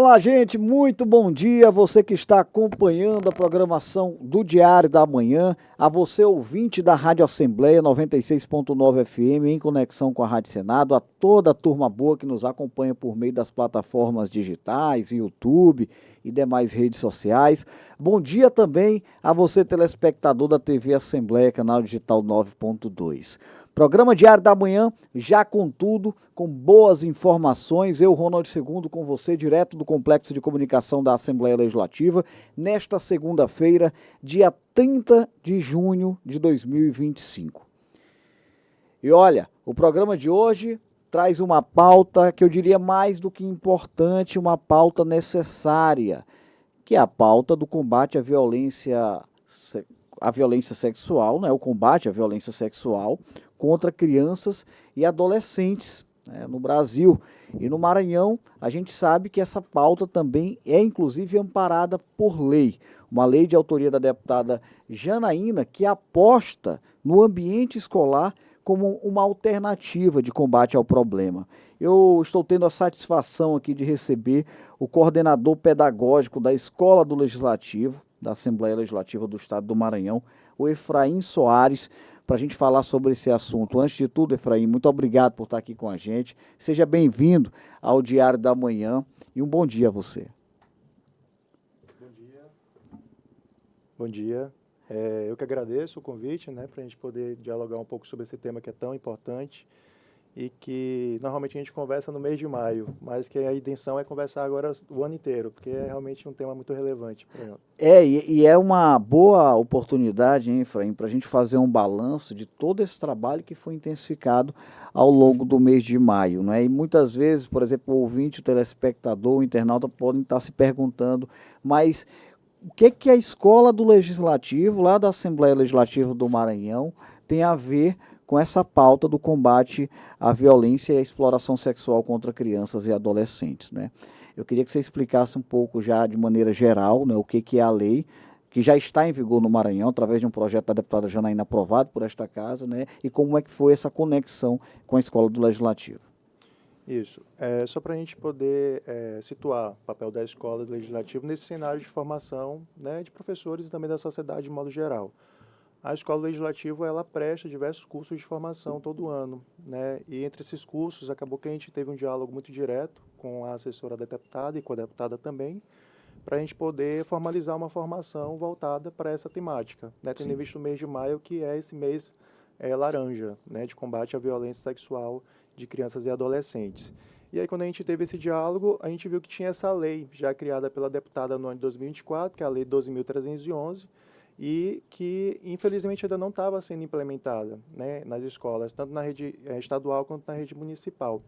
Olá, gente, muito bom dia. Você que está acompanhando a programação do Diário da Manhã, a você ouvinte da Rádio Assembleia 96.9 FM em conexão com a Rádio Senado, a toda a turma boa que nos acompanha por meio das plataformas digitais, YouTube e demais redes sociais. Bom dia também a você telespectador da TV Assembleia, canal digital 9.2. Programa Diário da Manhã, já com tudo, com boas informações. Eu, Ronald II, com você, direto do Complexo de Comunicação da Assembleia Legislativa, nesta segunda-feira, dia 30 de junho de 2025. E olha, o programa de hoje traz uma pauta que eu diria mais do que importante, uma pauta necessária, que é a pauta do combate à violência sexual, né? O combate à violência sexual contra crianças e adolescentes, né, no Brasil. E no Maranhão, a gente sabe que essa pauta também é, inclusive, amparada por lei. Uma lei de autoria da deputada Janaína, que aposta no ambiente escolar como uma alternativa de combate ao problema. Eu estou tendo a satisfação aqui de receber o coordenador pedagógico da Escola do Legislativo, da Assembleia Legislativa do Estado do Maranhão, o Efraim Soares, para a gente falar sobre esse assunto. Antes de tudo, Efraim, muito obrigado por estar aqui com a gente. Seja bem-vindo ao Diário da Manhã e um bom dia a você. Bom dia. Bom dia. Eu que agradeço o convite, né, para a gente poder dialogar um pouco sobre esse tema que é tão importante e que normalmente a gente conversa no mês de maio, mas que a intenção é conversar agora o ano inteiro, porque é realmente um tema muito relevante para nós. E é uma boa oportunidade, hein, Efraim, para a gente fazer um balanço de todo esse trabalho que foi intensificado ao longo do mês de maio, né? E muitas vezes, por exemplo, o ouvinte, o telespectador, o internauta podem estar se perguntando, mas o que a Escola do Legislativo, lá da Assembleia Legislativa do Maranhão, tem a ver com essa pauta do combate à violência e à exploração sexual contra crianças e adolescentes, né? Eu queria que você explicasse um pouco já de maneira geral, né, o que é a lei, que já está em vigor no Maranhão, através de um projeto da deputada Janaína aprovado por esta casa, né, e como é que foi essa conexão com a Escola do Legislativo. Isso. Só para a gente poder situar o papel da Escola do Legislativo nesse cenário de formação, né, de professores e também da sociedade de modo geral. A Escola Legislativa, ela presta diversos cursos de formação todo ano, né? E entre esses cursos, acabou que a gente teve um diálogo muito direto com a assessora da deputada e com a deputada também, para a gente poder formalizar uma formação voltada para essa temática, né? Tendo em vista o mês de maio, que é esse mês laranja, né? De combate à violência sexual de crianças e adolescentes. E aí, quando a gente teve esse diálogo, a gente viu que tinha essa lei já criada pela deputada no ano de 2024, que é a Lei 12.311, e que, infelizmente, ainda não estava sendo implementada, né, nas escolas, tanto na rede estadual quanto na rede municipal.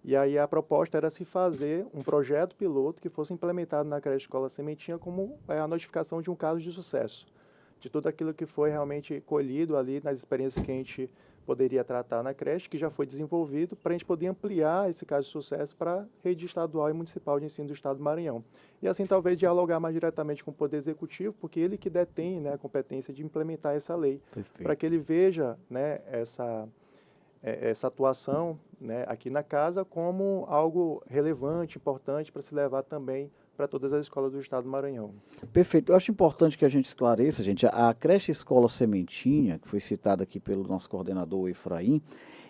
E aí a proposta era se fazer um projeto piloto que fosse implementado na creche Escola Sementinha como a notificação de um caso de sucesso, de tudo aquilo que foi realmente colhido ali nas experiências que a gente poderia tratar na creche, que já foi desenvolvido, para a gente poder ampliar esse caso de sucesso para a rede estadual e municipal de ensino do Estado do Maranhão. E assim, talvez, dialogar mais diretamente com o Poder Executivo, porque ele que detém, né, a competência de implementar essa lei, para que ele veja, né, essa atuação, né, aqui na casa como algo relevante, importante, para se levar também para todas as escolas do Estado do Maranhão. Perfeito. Eu acho importante que a gente esclareça, gente, a creche Escola Sementinha, que foi citada aqui pelo nosso coordenador Efraim,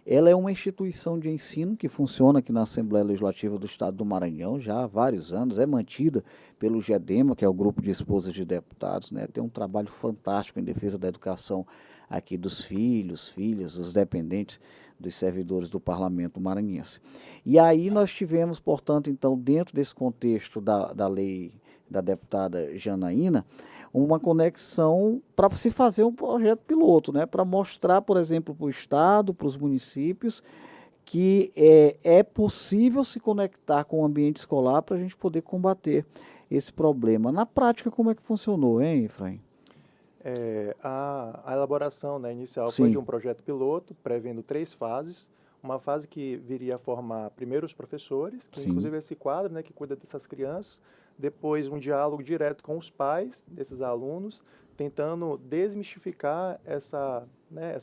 ela é uma instituição de ensino que funciona aqui na Assembleia Legislativa do Estado do Maranhão já há vários anos, é mantida pelo GEDEMA, que é o Grupo de Esposas de Deputados, né? Tem um trabalho fantástico em defesa da educação aqui dos filhos, filhas, dos dependentes dos servidores do Parlamento maranhense. E aí nós tivemos, portanto, então, dentro desse contexto da lei da deputada Janaína, uma conexão para se fazer um projeto piloto, né, para mostrar, por exemplo, para o Estado, para os municípios, que é possível se conectar com o ambiente escolar para a gente poder combater esse problema. Na prática, como é que funcionou, hein, Efraim? A elaboração, né, inicial foi de um projeto piloto, prevendo 3 fases. Uma fase que viria a formar primeiro os professores, que inclusive esse quadro, né, que cuida dessas crianças, depois um diálogo direto com os pais desses alunos, tentando desmistificar essa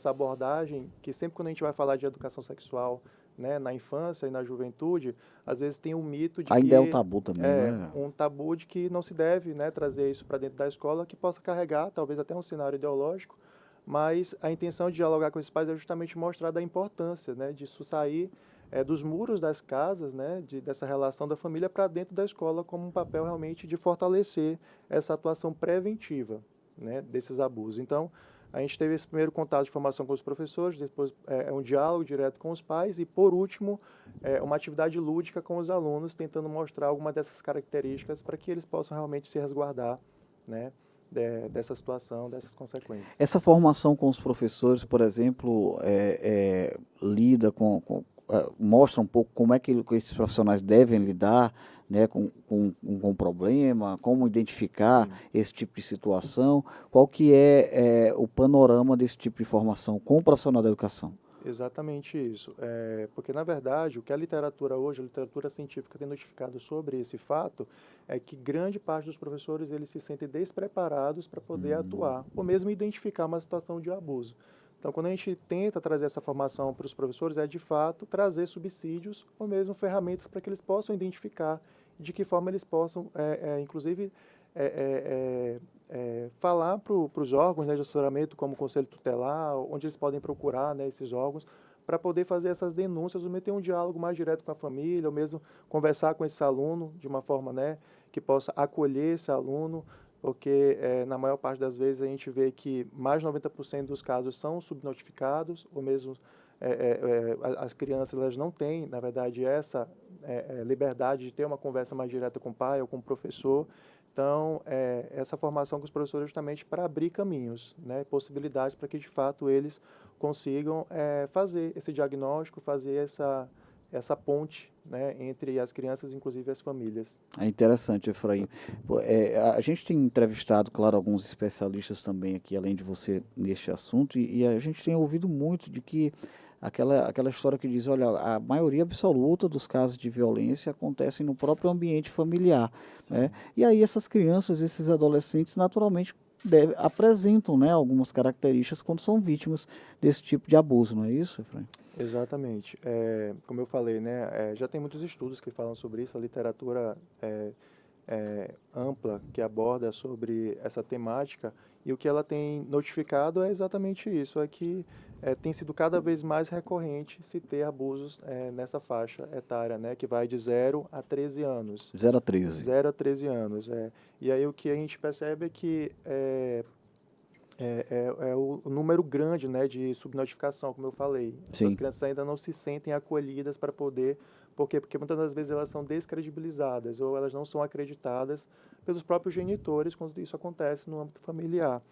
abordagem que sempre quando a gente vai falar de educação sexual, né, na infância e na juventude, às vezes tem um mito de Ainda que é um tabu também, né? um tabu de que não se deve, né, trazer isso para dentro da escola, que possa carregar talvez até um cenário ideológico, mas a intenção de dialogar com esses pais é justamente mostrar da importância, né, disso sair dos muros das casas, né, dessa relação da família para dentro da escola como um papel realmente de fortalecer essa atuação preventiva, né, desses abusos. Então, a gente teve esse primeiro contato de formação com os professores, depois um diálogo direto com os pais e, por último, uma atividade lúdica com os alunos, tentando mostrar alguma dessas características para que eles possam realmente se resguardar, né, dessa situação, dessas consequências. Essa formação com os professores, por exemplo, lida mostra um pouco como é que esses profissionais devem lidar, né, com o problema, como identificar Sim. esse tipo de situação, qual que é o panorama desse tipo de formação com o profissional da educação? Exatamente isso. Porque, na verdade, o que a literatura hoje, a literatura científica tem notificado sobre esse fato, é que grande parte dos professores eles se sentem despreparados para poder atuar, ou mesmo identificar uma situação de abuso. Então, quando a gente tenta trazer essa formação para os professores, é de fato trazer subsídios ou mesmo ferramentas para que eles possam identificar de que forma eles possam, inclusive, falar para os órgãos, né, de assessoramento, como o Conselho Tutelar, onde eles podem procurar, né, esses órgãos, para poder fazer essas denúncias, ou meter um diálogo mais direto com a família, ou mesmo conversar com esse aluno de uma forma, né, que possa acolher esse aluno, porque na maior parte das vezes a gente vê que mais de 90% dos casos são subnotificados, ou mesmo as crianças elas não têm, na verdade, essa liberdade de ter uma conversa mais direta com o pai ou com o professor. Então, essa formação com os professores é justamente para abrir caminhos, né, possibilidades para que, de fato, eles consigam fazer esse diagnóstico, fazer essa ponte, né, entre as crianças, inclusive as famílias. É interessante, Efraim. Pô, a gente tem entrevistado, claro, alguns especialistas também aqui, além de você, neste assunto, e a gente tem ouvido muito de que aquela história que diz, olha, a maioria absoluta dos casos de violência acontecem no próprio ambiente familiar, né? E aí essas crianças, esses adolescentes, naturalmente apresentam, né, algumas características quando são vítimas desse tipo de abuso, não é isso, Efraim? Exatamente. Como eu falei, né, já tem muitos estudos que falam sobre isso, a literatura ampla que aborda sobre essa temática, e o que ela tem notificado é exatamente isso, é que tem sido cada vez mais recorrente se ter abusos nessa faixa etária, né, que vai de 0 a 13 anos. 0 a 13. 0 a 13 anos, E aí o que a gente percebe é que o número grande, né, de subnotificação, como eu falei. Sim. Essas crianças ainda não se sentem acolhidas para poder... Por quê? Porque muitas das vezes elas são descredibilizadas ou elas não são acreditadas pelos próprios genitores quando isso acontece no âmbito familiar.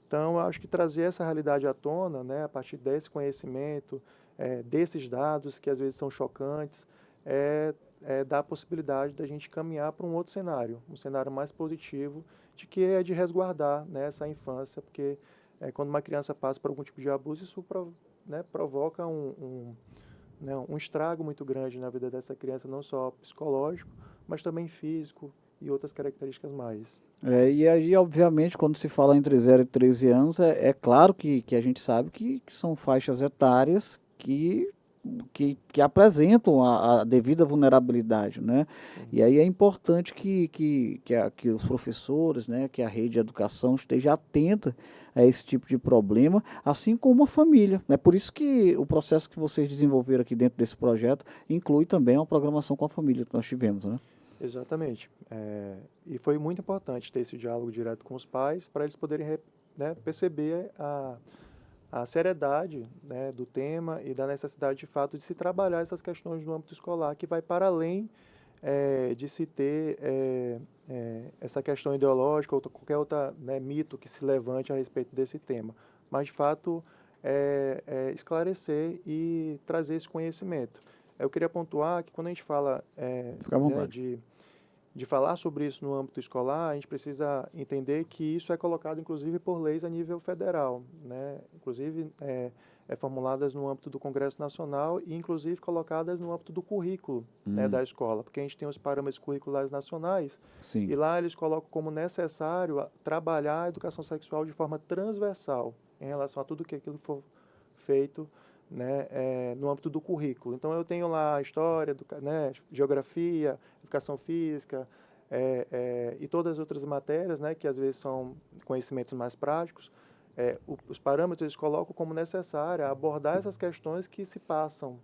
Então, eu acho que trazer essa realidade à tona, né, a partir desse conhecimento, desses dados que às vezes são chocantes, dá a possibilidade da gente caminhar para um outro cenário, um cenário mais positivo, de que é de resguardar, né, essa infância, porque quando uma criança passa por algum tipo de abuso, isso provoca um estrago muito grande na vida dessa criança, não só psicológico, mas também físico e outras características mais. E aí, obviamente, quando se fala entre 0 e 13 anos, é claro que a gente sabe que são faixas etárias que apresentam a devida vulnerabilidade, né? Sim. E aí é importante que os professores, né, que a rede de educação esteja atenta a esse tipo de problema, assim como a família. É por isso que o processo que vocês desenvolveram aqui dentro desse projeto inclui também uma programação com a família que nós tivemos, né? Exatamente. E foi muito importante ter esse diálogo direto com os pais para eles poderem perceber a seriedade, né, do tema e da necessidade, de fato, de se trabalhar essas questões no âmbito escolar, que vai para além de se ter essa questão ideológica ou qualquer outro, né, mito que se levante a respeito desse tema. Mas, de fato, esclarecer e trazer esse conhecimento. Eu queria pontuar que quando a gente fala Fica à né, vontade. de falar sobre isso no âmbito escolar, a gente precisa entender que isso é colocado, inclusive, por leis a nível federal, né? Inclusive, formuladas no âmbito do Congresso Nacional e, inclusive, colocadas no âmbito do currículo, né, da escola, porque a gente tem os parâmetros curriculares nacionais. Sim. E lá eles colocam como necessário trabalhar a educação sexual de forma transversal em relação a tudo que aquilo for feito né, no âmbito do currículo. Então, eu tenho lá a história, né, geografia, educação física, e todas as outras matérias, né, que às vezes são conhecimentos mais práticos. Os parâmetros eles colocam como necessário abordar essas questões que se passam,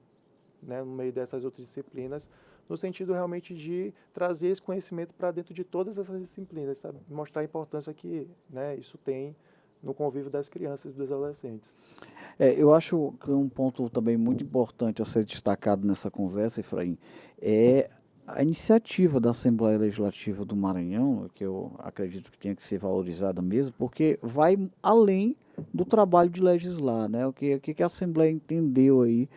né, no meio dessas outras disciplinas, no sentido realmente de trazer esse conhecimento para dentro de todas essas disciplinas, sabe? Mostrar a importância que, né, isso tem no convívio das crianças e dos adolescentes. Eu acho que um ponto também muito importante a ser destacado nessa conversa, Efraim, é a iniciativa da Assembleia Legislativa do Maranhão, que eu acredito que tenha que ser valorizada mesmo, porque vai além do trabalho de legislar, né? O que a Assembleia entendeu aí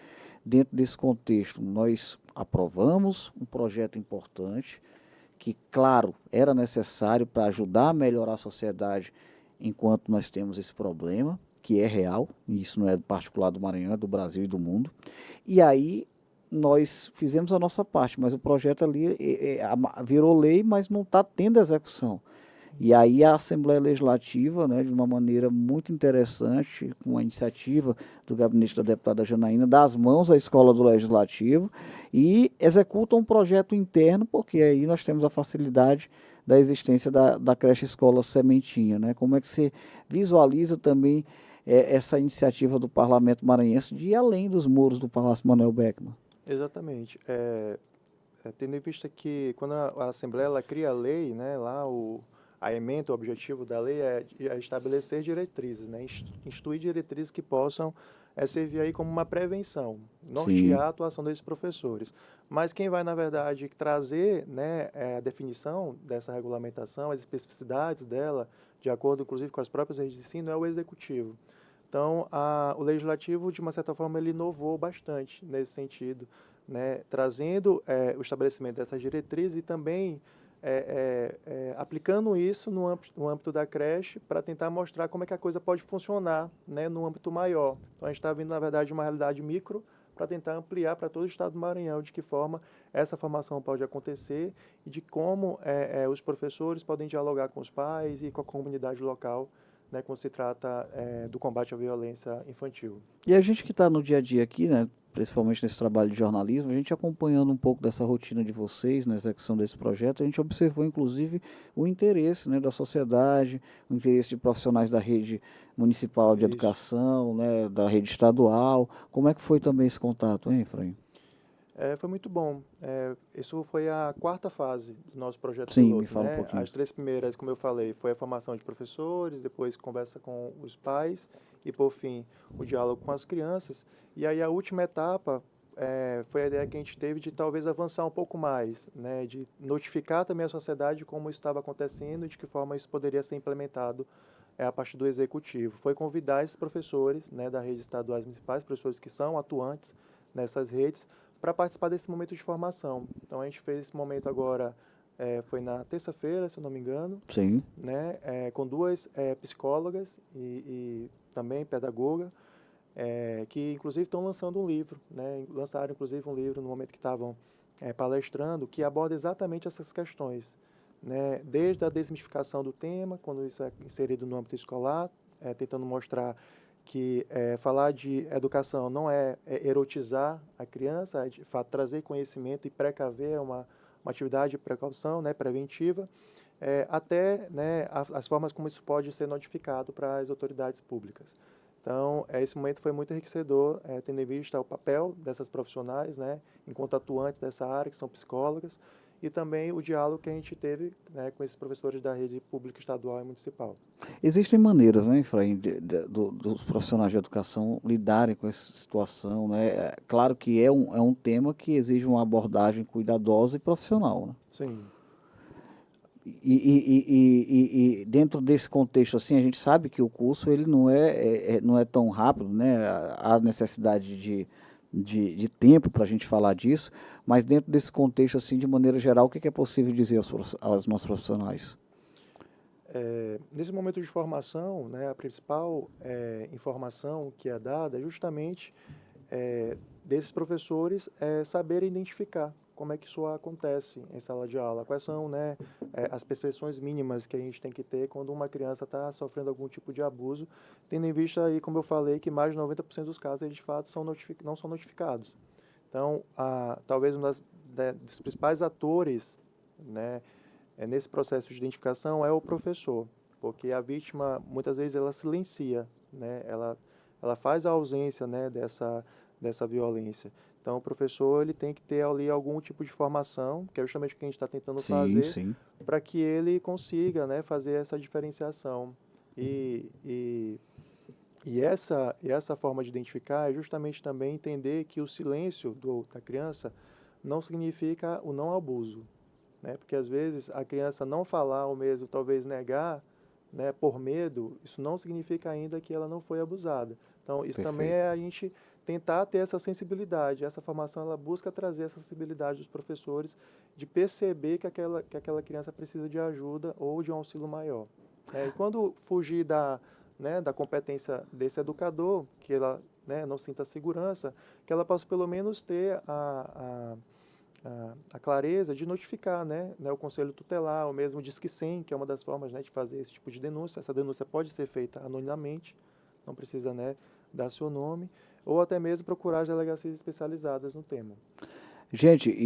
dentro desse contexto? Nós aprovamos um projeto importante, que, claro, era necessário para ajudar a melhorar a sociedade enquanto nós temos esse problema, que é real, e isso não é particular do Maranhão, é do Brasil e do mundo. E aí nós fizemos a nossa parte, mas o projeto ali virou lei, mas não está tendo execução. E aí a Assembleia Legislativa, né, de uma maneira muito interessante, com a iniciativa do gabinete da deputada Janaína, dá as mãos à Escola do Legislativo e executa um projeto interno, porque aí nós temos a facilidade da existência da creche escola Sementinha. Né? Como é que você visualiza também essa iniciativa do Parlamento Maranhense de ir além dos muros do Palácio Manuel Beckmann? Exatamente. Tendo em vista que quando a Assembleia ela cria a lei, né, lá a ementa, o objetivo da lei é estabelecer diretrizes, né, instituir diretrizes que possam servir aí como uma prevenção, nortear Sim, a atuação desses professores. Mas quem vai, na verdade, trazer, né, a definição dessa regulamentação, as especificidades dela, de acordo, inclusive, com as próprias redes de ensino, é o executivo. Então, o legislativo, de uma certa forma, ele inovou bastante nesse sentido, né, trazendo o estabelecimento dessas diretrizes e também aplicando isso no âmbito da creche para tentar mostrar como é que a coisa pode funcionar, né, no âmbito maior. Então, a gente está vindo, na verdade, de uma realidade micro para tentar ampliar para todo o estado do Maranhão de que forma essa formação pode acontecer e de como os professores podem dialogar com os pais e com a comunidade local, né, quando se trata do combate à violência infantil. e a gente que está no dia a dia aqui, né, principalmente nesse trabalho de jornalismo, a gente acompanhando um pouco dessa rotina de vocês na execução desse projeto, a gente observou inclusive o interesse, né, da sociedade, o interesse de profissionais da rede municipal de Isso. educação, né, da rede estadual. Como é que foi também esse contato, hein, Efraim? Foi muito bom. Isso foi a quarta fase do nosso projeto Sim, me piloto, fala um né? pouquinho. As três primeiras, como eu falei, foi a formação de professores, depois conversa com os pais e, por fim, o diálogo com as crianças. E aí a última etapa foi a ideia que a gente teve de talvez avançar um pouco mais, né? De notificar também a sociedade como isso estava acontecendo e de que forma isso poderia ser implementado a partir do executivo. Foi convidar esses professores, né, da rede estaduais municipais, professores que são atuantes nessas redes, para participar desse momento de formação. Então, a gente fez esse momento agora, foi na terça-feira, se eu não me engano, Sim. né, com duas psicólogas e também pedagoga, que inclusive estão lançando um livro, né, lançaram inclusive um livro no momento que estavam palestrando, que aborda exatamente essas questões, né, desde a desmistificação do tema, quando isso é inserido no âmbito escolar, tentando mostrar que falar de educação não é erotizar a criança, é de fato trazer conhecimento e precaver uma atividade de precaução, né, preventiva, até, né, as formas como isso pode ser notificado para as autoridades públicas. Então, esse momento foi muito enriquecedor, tendo em vista o papel dessas profissionais, né, enquanto atuantes dessa área, que são psicólogas, e também o diálogo que a gente teve, né, com esses professores da rede pública estadual e municipal. Existem maneiras, né, Efraim, dos profissionais de educação lidarem com essa situação, né? Claro que é um tema que exige uma abordagem cuidadosa e profissional, né? Sim. E dentro desse contexto, assim, a gente sabe que o curso ele não é tão rápido, né? Há necessidade de tempo para a gente falar disso, mas dentro desse contexto, assim, de maneira geral, o que é possível dizer aos nossos profissionais? Nesse momento de formação, né, a principal informação que é dada é justamente desses professores saberem identificar, como é que isso acontece em sala de aula, quais são, né, as prescrições mínimas que a gente tem que ter quando uma criança está sofrendo algum tipo de abuso, tendo em vista aí, como eu falei, que mais de 90% dos casos, eles, de fato, não são notificados. Então, talvez dos principais atores, né, nesse processo de identificação é o professor, porque a vítima, muitas vezes, ela silencia, né, ela faz a ausência, né, dessa violência. Então, o professor ele tem que ter ali algum tipo de formação, que é justamente o que a gente está tentando fazer, para que ele consiga, né, fazer essa diferenciação. E essa forma de identificar é justamente também entender que o silêncio da criança não significa o não abuso, né? Porque, às vezes, a criança não falar ou mesmo talvez negar, né, por medo, isso não significa ainda que ela não foi abusada. Então, isso também é a gente tentar ter essa sensibilidade. Essa formação, ela busca trazer essa sensibilidade dos professores de perceber que aquela criança precisa de ajuda ou de um auxílio maior. E quando fugir da competência desse educador, que ela, né, não sinta segurança, que ela possa pelo menos ter a clareza de notificar, né, o conselho tutelar, ou mesmo o Disque 100, que é uma das formas, né, de fazer esse tipo de denúncia. Essa denúncia pode ser feita anonimamente, não precisa, né, dar seu nome, ou até mesmo procurar as delegacias especializadas no tema. Gente,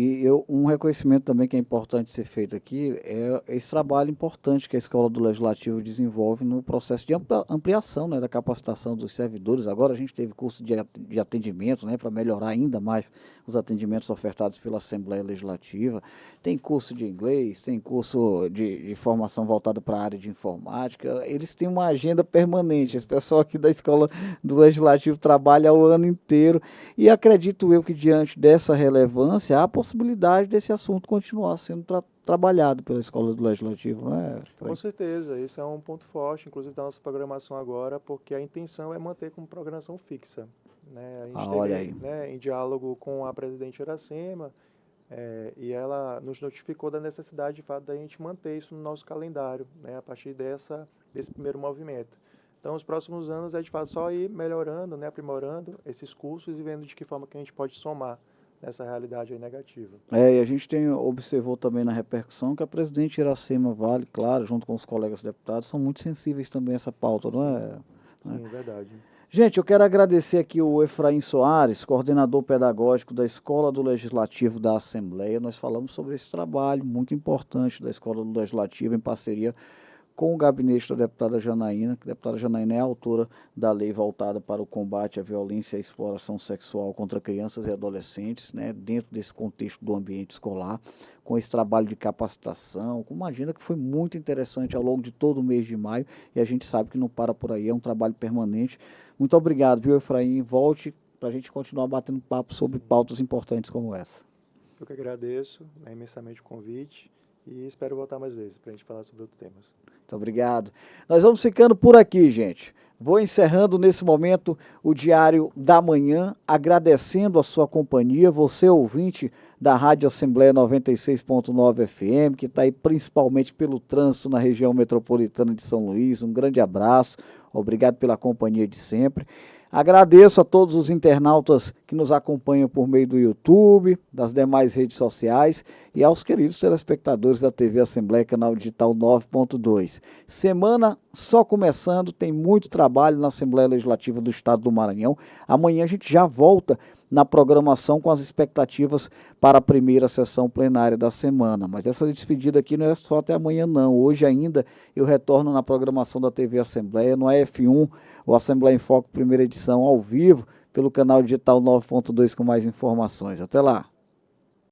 um reconhecimento também que é importante ser feito aqui é esse trabalho importante que a Escola do Legislativo desenvolve no processo de ampliação, né, da capacitação dos servidores. Agora a gente teve curso de atendimento, né, para melhorar ainda mais os atendimentos ofertados pela Assembleia Legislativa. Tem curso de inglês, tem curso de formação voltada para a área de informática. Eles têm uma agenda permanente. Esse pessoal aqui da Escola do Legislativo trabalha o ano inteiro e acredito eu que diante dessa relevância há a possibilidade desse assunto continuar sendo trabalhado pela Escola do Legislativo, não é? Com certeza, esse é um ponto forte, inclusive, da nossa programação agora, porque a intenção é manter como programação fixa, né? A gente teve, né, em diálogo com a presidente Iracema, e ela nos notificou da necessidade, de fato, da gente manter isso no nosso calendário, né, a partir desse primeiro movimento. Então, os próximos anos é, de fato, só ir melhorando, né, aprimorando esses cursos e vendo de que forma que a gente pode somar nessa realidade aí negativa. E a gente observou também na repercussão que a presidente Iracema Vale, claro, junto com os colegas deputados, são muito sensíveis também a essa pauta, não é? Sim, verdade. Gente, eu quero agradecer aqui o Efraim Soares, coordenador pedagógico da Escola do Legislativo da Assembleia. Nós falamos sobre esse trabalho muito importante da Escola do Legislativo em parceria com o gabinete da deputada Janaína, que a deputada Janaína é a autora da lei voltada para o combate à violência e à exploração sexual contra crianças e adolescentes, né, dentro desse contexto do ambiente escolar, com esse trabalho de capacitação, com uma agenda que foi muito interessante ao longo de todo o mês de maio, e a gente sabe que não para por aí, é um trabalho permanente. Muito obrigado, viu, Efraim? Volte para a gente continuar batendo papo sobre pautas importantes como essa. Eu que agradeço, né, imensamente o convite e espero voltar mais vezes para a gente falar sobre outros temas. Muito obrigado. Nós vamos ficando por aqui, gente. Vou encerrando nesse momento o Diário da Manhã, agradecendo a sua companhia, você ouvinte da Rádio Assembleia 96.9 FM, que está aí principalmente pelo trânsito na região metropolitana de São Luís. Um grande abraço, obrigado pela companhia de sempre. Agradeço a todos os internautas que nos acompanham por meio do YouTube, das demais redes sociais e aos queridos telespectadores da TV Assembleia, canal digital 9.2. Semana só começando, tem muito trabalho na Assembleia Legislativa do Estado do Maranhão. Amanhã a gente já volta na programação com as expectativas para a primeira sessão plenária da semana. Mas essa despedida aqui não é só até amanhã não. Hoje ainda eu retorno na programação da TV Assembleia, no AF1, o Assembleia em Foco, primeira edição, ao vivo, pelo canal digital 9.2 com mais informações. Até lá!